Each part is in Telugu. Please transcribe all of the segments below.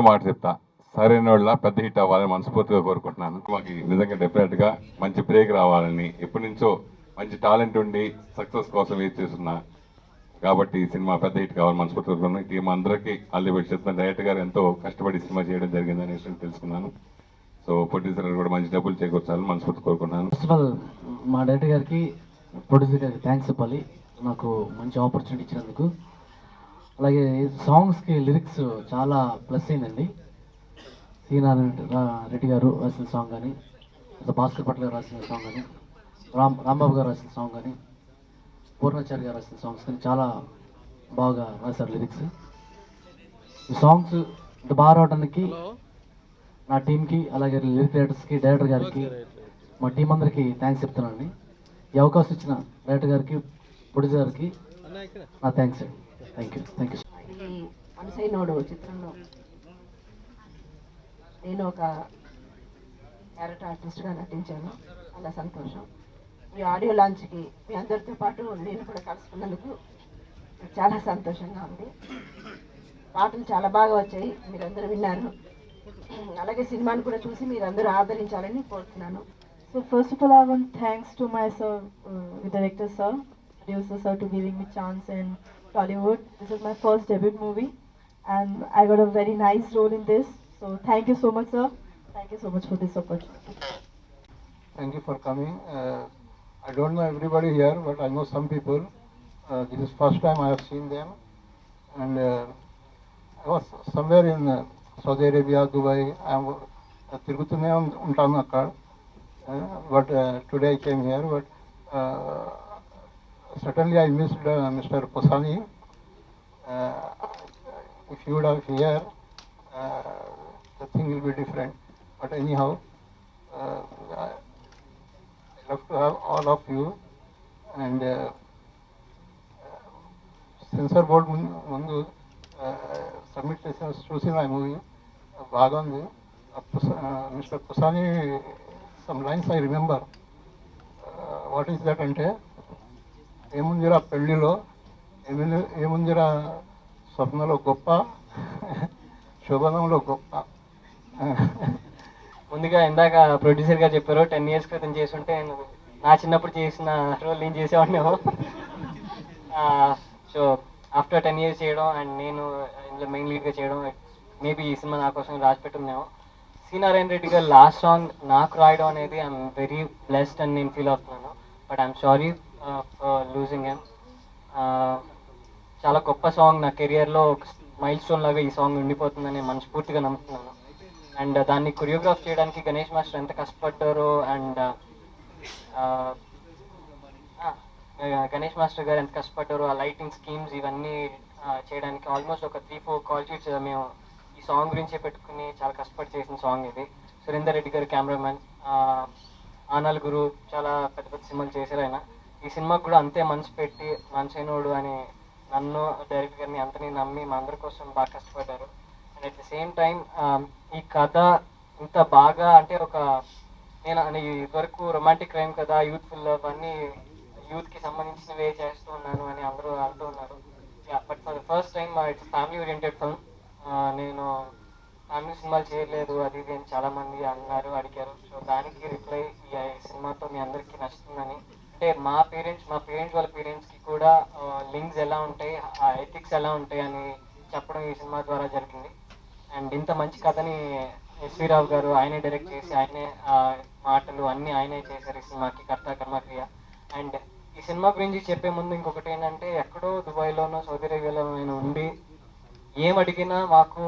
మాట చెప్తా, సరైన వాళ్ళ పెద్ద హిట్ అవ్వాలని మనస్ఫూర్తిగా కోరుకుంటున్నాను. మాకు నిజంగా డెఫినెట్గా మంచి బ్రేక్ రావాలని ఎప్పటి నుంచో మంచి టాలెంట్ ఉండి సక్సెస్ కోసం వెయిట్ చేస్తున్నా కాబట్టి ఈ సినిమా పెద్ద హిట్ కావాలని మనస్ఫూర్తిగా కోరుకుంటున్నాను. టీం అందరికీ ఆల్ ది బెస్ట్ చెప్తున్నాను. డైరెక్టర్ గారు ఎంతో కష్టపడి సినిమా చేయడం జరిగిందనే విషయం తెలుసుకున్నాను. సో ప్రొడ్యూసర్ కూడా మంచి డబ్బులు చేకూర్చాలని మనస్ఫూర్తి కోరుకుంటున్నాను. ఫస్ట్ ఆఫ్ ఆల్ మా డైరెక్టర్ గారికి, ప్రొడ్యూసర్ గారికి థ్యాంక్స్ చెప్పాలి నాకు మంచి ఆపర్చునిటీ ఇచ్చినందుకు. అలాగే సాంగ్స్కి లిరిక్స్ చాలా ప్లస్ అయిందండి. సి నారాయణ రెడ్డి గారు రాసిన సాంగ్ కానీ, భాస్కర్ పట్ల గారు రాసిన సాంగ్ కానీ, రాంబాబు గారు రాసిన సాంగ్ కానీ, పూర్ణాచారి గారు రాసిన సాంగ్స్ కానీ చాలా బాగా రాశారు లిరిక్స్. ఈ సాంగ్స్ ఇంత బాగా రావడానికి నా టీంకి, అలాగే లిరిక్ రైటర్స్కి, డైరెక్టర్ గారికి, మా టీం అందరికీ థ్యాంక్స్ చెప్తున్నానండి. ఈ అవకాశం ఇచ్చిన డైరెక్టర్ గారికి, ప్రొడ్యూసర్ గారికి నా థ్యాంక్స్ అండి. Thank you. ఈ మనసైనోడు చిత్రంలో నేను ఒక క్యారెక్టర్ ఆర్టిస్ట్గా నటించాను. చాలా సంతోషం. ఈ ఆడియో లాంచ్కి మీ అందరితో పాటు నేను కూడా కలుసుకున్నందుకు చాలా సంతోషంగా ఉంది. పాటలు చాలా బాగా వచ్చాయి, మీరందరూ విన్నారు. అలాగే సినిమాని కూడా చూసి మీరందరూ ఆదరించాలని కోరుతున్నాను. So first of all, I want thanks to my sir, the director sir, producer sir, to giving me chance in Tollywood. This is my first debut movie, and I got a very nice role in this. So thank you so much, sir. Thank you so much for this opportunity. Thank you for coming. I don't know everybody here, but I know some people. This is first time I have seen them, and I was somewhere in Saudi Arabia, Dubai. I am తిరుగుతూనే ఉంటాను అక్కడ. But today I came here, but certainly I missed Mr. Posani. If you would have here, the thing will be different. But anyhow, I love to have all of you. And censor board ముందు సబ్మిట్ చేసిన చూసిన ఆ మూవీ బాగా ఉంది. Mister Pusani some lines I remember. What is that అంటే ఏముందిరా పెళ్ళిలో, ఏముందిరా స్వప్నంలో గొప్ప, శోభనంలో గొప్ప. ముందుగా ఇందాక ప్రొడ్యూసర్ గారు చెప్పారు 10 years క్రితం చేస్తుంటే నా చిన్నప్పుడు చేసిన రోల్ నేను చేసేవాడినేమో. సో ఆఫ్టర్ 10 years చేయడం అండ్ నేను ఇందులో మెయిన్ లీడ్గా చేయడం, మేబీ ఈ సినిమా నా కోసం రాసి పెట్టున్నాము. సి నారాయణ రెడ్డి గారు లాస్ట్ సాంగ్ నాకు రాయడం అనేది ఐఎమ్ వెరీ బ్లెస్డ్ అని నేను ఫీల్ అవుతున్నాను. But I'm sorry for losing him. చాలా గొప్ప సాంగ్, నా కెరియర్లో ఒక మైల్ స్టోన్ లాగా ఈ సాంగ్ ఉండిపోతుందని మనస్ఫూర్తిగా నమ్ముతున్నాను. అండ్ దాన్ని కొరియోగ్రాఫ్ చేయడానికి గణేష్ మాస్టర్ ఎంత కష్టపడ్డారో, అండ్ గణేష్ మాస్టర్ గారు ఎంత కష్టపడ్డారో, ఆ లైటింగ్ స్కీమ్స్ ఇవన్నీ చేయడానికి ఆల్మోస్ట్ ఒక 3-4 కాల్ షీట్స్ మేము ఈ సాంగ్ గురించే పెట్టుకుని చాలా కష్టపడి చేసిన సాంగ్ ఇది. సురేందర్ రెడ్డి గారు కెమెరామెన్, ఆనాల్ గురు చాలా పెద్ద పెద్ద సినిమాలు చేశారు ఆయన. ఈ సినిమాకి కూడా అంతే మనసు పెట్టి మనసైనోడు అని నన్ను, డైరెక్టర్ గారిని అంతని నమ్మి మా అందరి కోసం బాగా కష్టపడ్డారు. And at the same time ఈ కథ ఇంత బాగా అంటే నేను ఇదివరకు రొమాంటిక్ క్రైమ్ కదా, యూత్ఫుల్ లవ్ అన్నీ యూత్కి సంబంధించినవే చేస్తూ ఉన్నాను అని అందరూ అంటూ ఉన్నారు. But for the first time it's family oriented film. నేను ఫ్యామిలీ సినిమాలు చేయలేదు అది ఇది అని చాలామంది అన్నారు, అడిగారు. సో దానికి రిప్లై ఈ సినిమాతో మీ అందరికీ నచ్చుతుందని. అంటే మా పేరెంట్స్ వాళ్ళ పేరెంట్స్కి కూడా లింక్స్ ఎలా ఉంటాయి, ఆ ఎథిక్స్ ఎలా ఉంటాయి అని చెప్పడం ఈ సినిమా ద్వారా జరిగింది. అండ్ ఇంత మంచి కథని ఎస్వి రావు గారు ఆయనే డైరెక్ట్ చేసి, ఆయనే మాటలు అన్నీ ఆయనే చేశారు ఈ సినిమాకి, కర్త కర్మక్రియ. అండ్ ఈ సినిమా గురించి చెప్పే ముందు ఇంకొకటి ఏంటంటే, ఎక్కడో దుబాయ్లోనో సౌదీ అరేబియాలో ఆయన ఉండి ఏం అడిగినా మాకు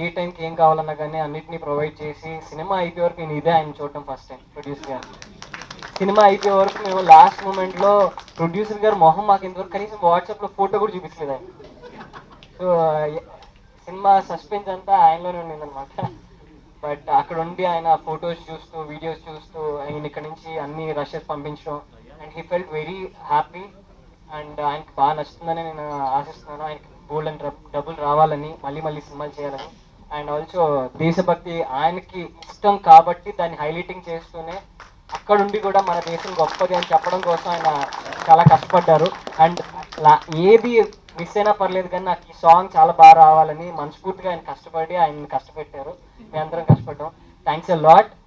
ఏ టైంకి ఏం కావాలన్నా కానీ అన్నిటినీ ప్రొవైడ్ చేసి, సినిమా అయిపోయే వరకు నేను ఇదే ఆయన చూడటం ఫస్ట్ టైం ప్రొడ్యూసర్ గారు. సినిమా అయిపోయే వరకు మేము లాస్ట్ మూమెంట్లో ప్రొడ్యూసర్ గారు మొహం మాకు ఇంతవరకు కనీసం వాట్సాప్లో ఫోటో కూడా చూపించలేదు ఆయన. సో సినిమా సస్పెన్స్ అంతా ఆయనలోనే ఉండిందనమాట. బట్ అక్కడ ఉండి ఆయన ఫొటోస్ చూస్తూ, వీడియోస్ చూస్తూ, ఆయన ఇక్కడ నుంచి అన్ని రషెస్ పంపించడం, and he felt very happy. And ఆయనకి బాగా నచ్చుతుందని నేను ఆశిస్తున్నాను. ఆయనకి గోల్డ్ అండ్ డబ్బులు రావాలని, మళ్ళీ సినిమాలు చేయాలని. అండ్ ఆల్సో దేశభక్తి ఆయనకి ఇష్టం కాబట్టి దాన్ని హైలైటింగ్ చేస్తూనే అక్కడుండి కూడా మన దేశం గొప్పది అని చెప్పడం కోసం ఆయన చాలా కష్టపడ్డారు. అండ్ ఏది మిస్ అయినా పర్లేదు కానీ నాకు ఈ సాంగ్ చాలా బాగా రావాలని మనస్ఫూర్తిగా ఆయన కష్టపడి ఆయన కష్టపెట్టారు. మేము అందరం కష్టపడ్డాం. Thanks a lot.